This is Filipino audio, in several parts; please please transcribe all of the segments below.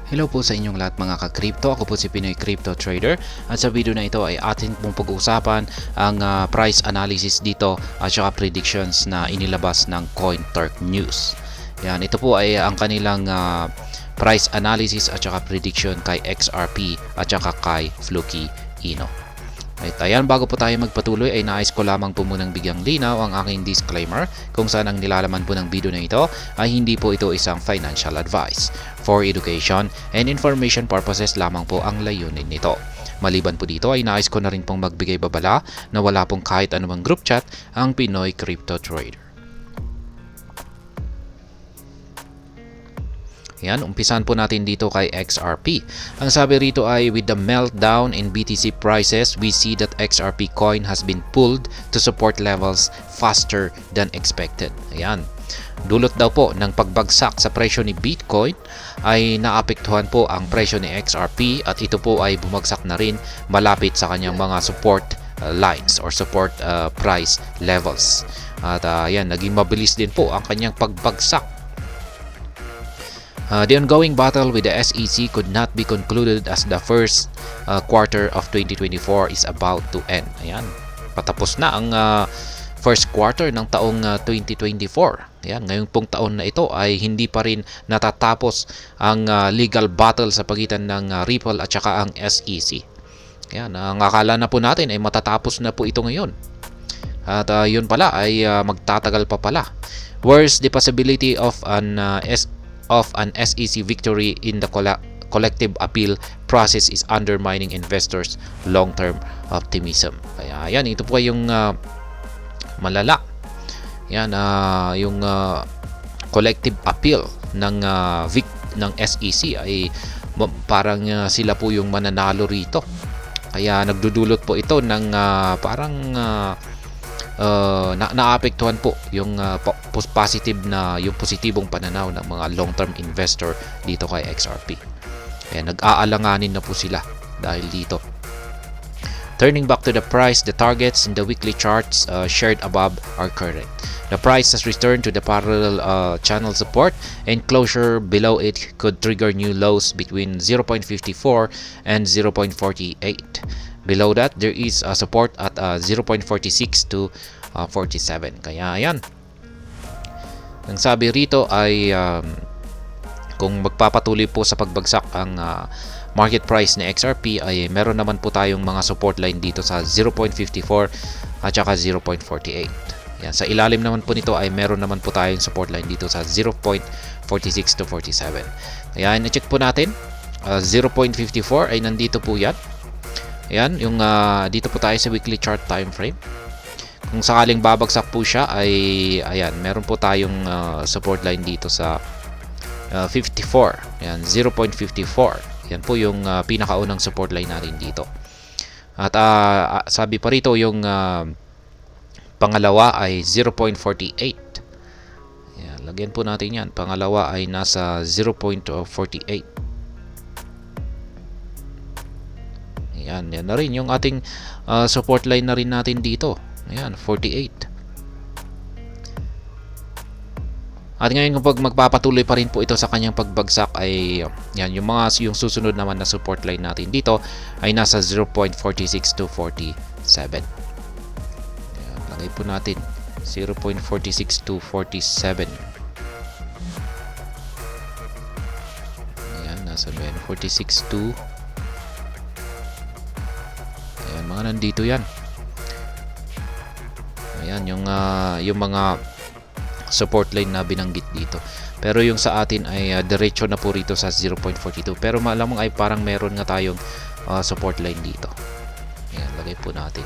Hello po sa inyong lahat mga ka-crypto. Ako po si Pinoy Crypto Trader at sa video na ito ay atin pong pag-uusapan ang price analysis dito at saka predictions na inilabas ng CoinTurk News. Yan, ito po ay ang kanilang price analysis at saka prediction kay XRP at saka kay Fluky Ino. Right, ayan, bago po tayo magpatuloy ay nais ko lamang po munang bigyang linaw ang aking disclaimer kung saan ang nilalaman po ng video na ito ay hindi po ito isang financial advice. For education and information purposes lamang po ang layunin nito. Maliban po dito ay nais ko na rin pong magbigay babala na wala pong kahit anumang group chat ang Pinoy Crypto Trader. Yan, umpisan po natin dito kay XRP. Ang sabi rito ay, with the meltdown in BTC prices, we see that XRP coin has been pulled to support levels faster than expected. Ayan. Dulot daw po ng pagbagsak sa presyo ni Bitcoin ay naapektuhan po ang presyo ni XRP at ito po ay bumagsak na rin malapit sa kanyang mga support lines or support price levels. At ayan, naging mabilis din po ang kanyang pagbagsak. The ongoing battle with the SEC could not be concluded as the first quarter of 2024 is about to end. Ayan, patapos na ang first quarter ng taong 2024. Ayan, ngayong pong taon na ito ay hindi pa rin natatapos ang legal battle sa pagitan ng Ripple at saka ang SEC. Ayan, ang akala na po natin ay matatapos na po ito ngayon. At yun pala ay magtatagal pa pala. Where's the possibility of an SEC victory in the collective appeal process is undermining investors' long-term optimism. Kaya yan, ito po yung malala. Yan, yung collective appeal ng SEC ay parang sila po yung mananalo rito. Kaya nagdudulot po ito ng parang naapektuhan po yung yung positibong pananaw ng mga long-term investor dito kay XRP. Kaya nag-aalanganin na po sila dahil dito. Turning back to the price, the targets in the weekly charts shared above are current. The price has returned to the parallel channel support, and closure below it could trigger new lows between 0.54 and 0.48. Below that, there is support at 0.46 to 47. Kaya ayan. Ang sabi rito ay kung magpapatuloy po sa pagbagsak ang market price ni XRP ay meron naman po tayong mga support line dito sa 0.54 at saka 0.48. Yan, sa ilalim naman po nito ay meron naman po tayong support line dito sa 0.46 to 47. Kaya i-check po natin. 0.54 ay nandito po yan. Ayan, yung dito po tayo sa weekly chart time frame. Kung sakaling babagsak po siya ay ayan, meron po tayong support line dito sa 54. Ayan, 0.54. Yan po yung pinakaunang support line natin dito. At sabi pa rito yung pangalawa ay 0.48. Ayan, lagyan po natin yan. Pangalawa ay nasa 0.48. Yan na rin yung ating support line na rin natin dito. Ayan, 48. At ngayon kapag magpapatuloy pa rin po ito sa kanyang pagbagsak ay yan, yung susunod naman na support line natin dito ay nasa 0.46 to 47. Ayan, lagay po natin 0.46 to 47. Ayan, nasa 46 to mga nandito yan. Ayan, yung mga support line na binanggit dito. Pero yung sa atin ay diretso na po rito sa 0.42. Pero malamang ay parang meron nga tayong support line dito. Ayan, lagay po natin.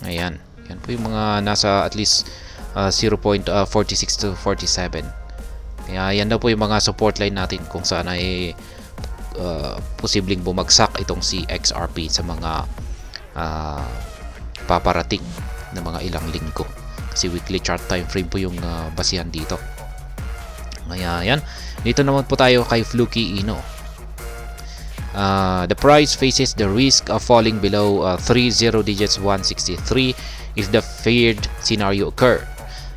Ayan. Yan po yung mga nasa at least 0.46 to 47. Kaya yan daw po yung mga support line natin kung saan ay posibleng bumagsak itong si XRP sa mga paparating na mga ilang linggo. Kasi weekly chart time frame po yung basihan dito. Kaya yan. Dito naman po tayo kay Fluky Ino. The price faces the risk of falling below 30 digits 163 if the feared scenario occur.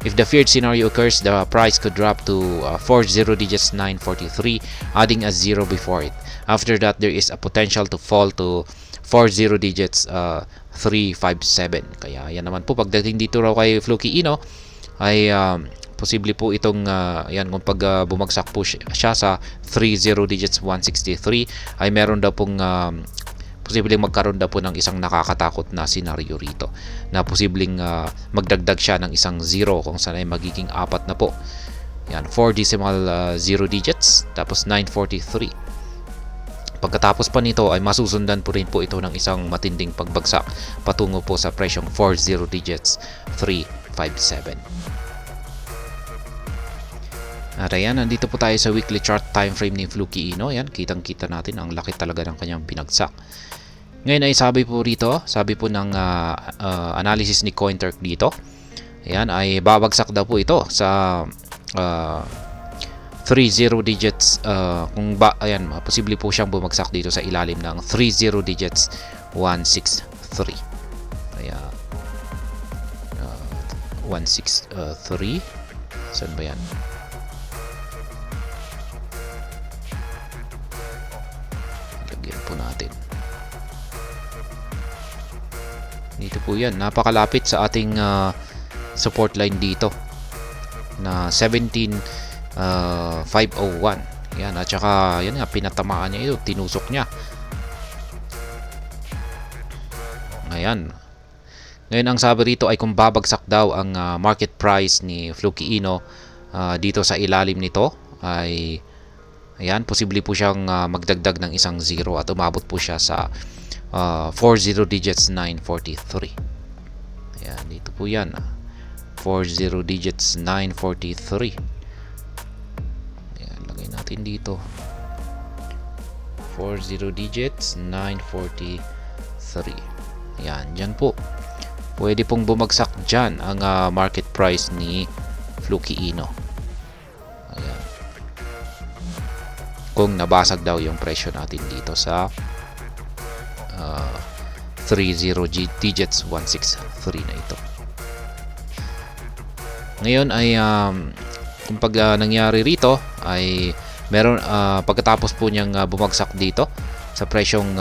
If the feared scenario occurs, the price could drop to 40 digits 943, adding a 0 before it. After that, there is a potential to fall to 40 digits 357. Kaya yan naman po, pagdating dito raw kay Fluky Ino, ay posible po itong yan, kung pag bumagsak po siya sa 30 digits 163, ay meron daw pong posibleng magkaroon daw po ng isang nakakatakot na senaryo rito, na posibleng magdagdag siya ng isang 0 kung saan ay magiging 4 na po. Yan, 4 decimal 0 digits, tapos 943. Pagkatapos pa nito ay masusundan po rin po ito ng isang matinding pagbagsak patungo po sa presyong 40 digits 357. At ayan, nandito po tayo sa weekly chart time frame ni Fluky Ino. Yan, kitang-kita natin ang laki talaga ng kanyang binagsak. Ngayon ay sabi po ng analysis ni CoinTurk dito, ayan, ay babagsak daw po ito sa 30 digits, ayan, posible po siyang bumagsak dito sa ilalim ng 30 digits 163. Kaya 163, saan ba yan? Lagyan po natin. Dito po yan, napakalapit sa ating support line dito na 17,501. Yan, at saka yan nga, pinatamaan niya ito, tinusok niya. Ayan. Ngayon ang sabi rito ay kung babagsak daw ang market price ni Fluky Ino dito sa ilalim nito, ay ayan, posible po siyang magdagdag ng isang 0 at umabot po siya sa 40 digits 943. Ayan, dito po yan, 40 digits 943. Ayan, lagay natin dito 40 digits 943. Ayan, dyan po pwede pong bumagsak dyan ang market price ni Fluky Ino. Ayan, kung nabasag daw yung presyo natin dito sa 30 digits 163 na ito. Ngayon ay kung pag nangyari rito ay meron pagkatapos po niyang bumagsak dito sa presyong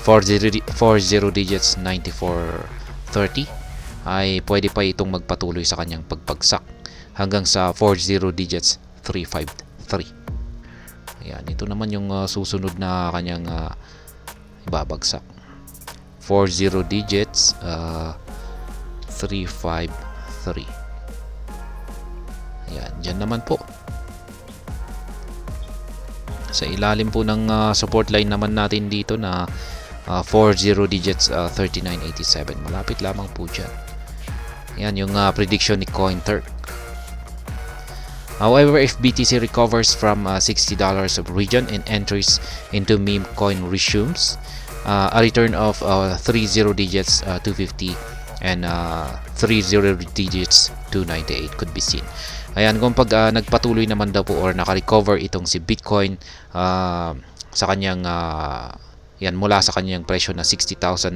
40 digits 9430, ay pwede pa itong magpatuloy sa kanyang pagbagsak hanggang sa 40 digits 353. Ayan, ito naman yung susunod na kanyang ibabagsak, 40 digits 353. Ayan, dyan naman po sa ilalim po ng support line naman natin dito na 40 digits 3987. Malapit lamang po dyan. Yan yung prediction ni CoinTurk. However, if BTC recovers from $60 of region and enters into meme coin resumes, a return of 30 digits 250 and 30 digits 298 could be seen. Ayan, kung pag nagpatuloy naman daw po or naka-recover itong si Bitcoin sa kanyang yan, mula sa kanyang presyo na $60,000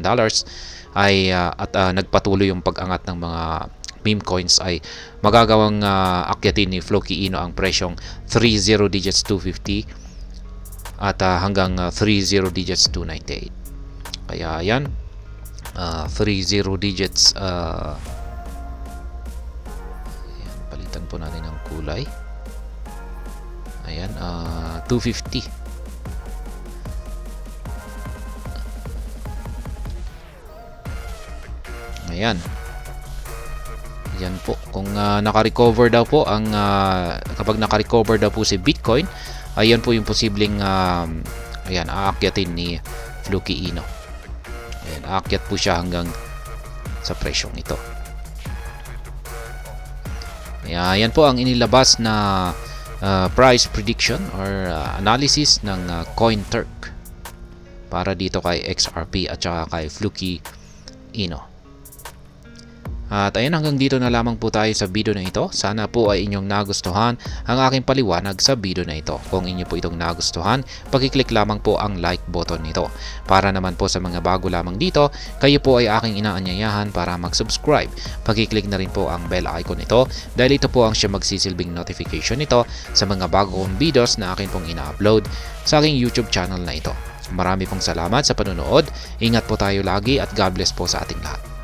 ay at nagpatuloy yung pag-angat ng mga meme coins, ay magagawang akyatin ni Fluky Ino ang presyong 30 digits 250 at hanggang 30 digits 298. Kaya yan, 30 digits ayan, palitan po natin ang kulay. Ayan, 250. Ayan. Yan po. Kung naka-recover daw po ang kapag naka-recover daw po si Bitcoin, ayan po yung posibleng ayan, aakyatin ni Fluky Ino. Ayan, aakyat po siya hanggang sa presyong ito. Ayan po ang inilabas na price prediction or analysis ng CoinTurk para dito kay XRP at saka kay Fluky Ino. At ayun, hanggang dito na lamang po tayo sa video na ito. Sana po ay inyong nagustuhan ang aking paliwanag sa video na ito. Kung inyo po itong nagustuhan, pakiclick lamang po ang like button nito. Para naman po sa mga bago lamang dito, kayo po ay aking inaanyayahan para mag-subscribe. Pakiclick na rin po ang bell icon nito dahil ito po ang siya magsisilbing notification nito sa mga bago kong videos na akin pong ina-upload sa aking YouTube channel na ito. Marami pong salamat sa panonood. Ingat po tayo lagi at God bless po sa ating lahat.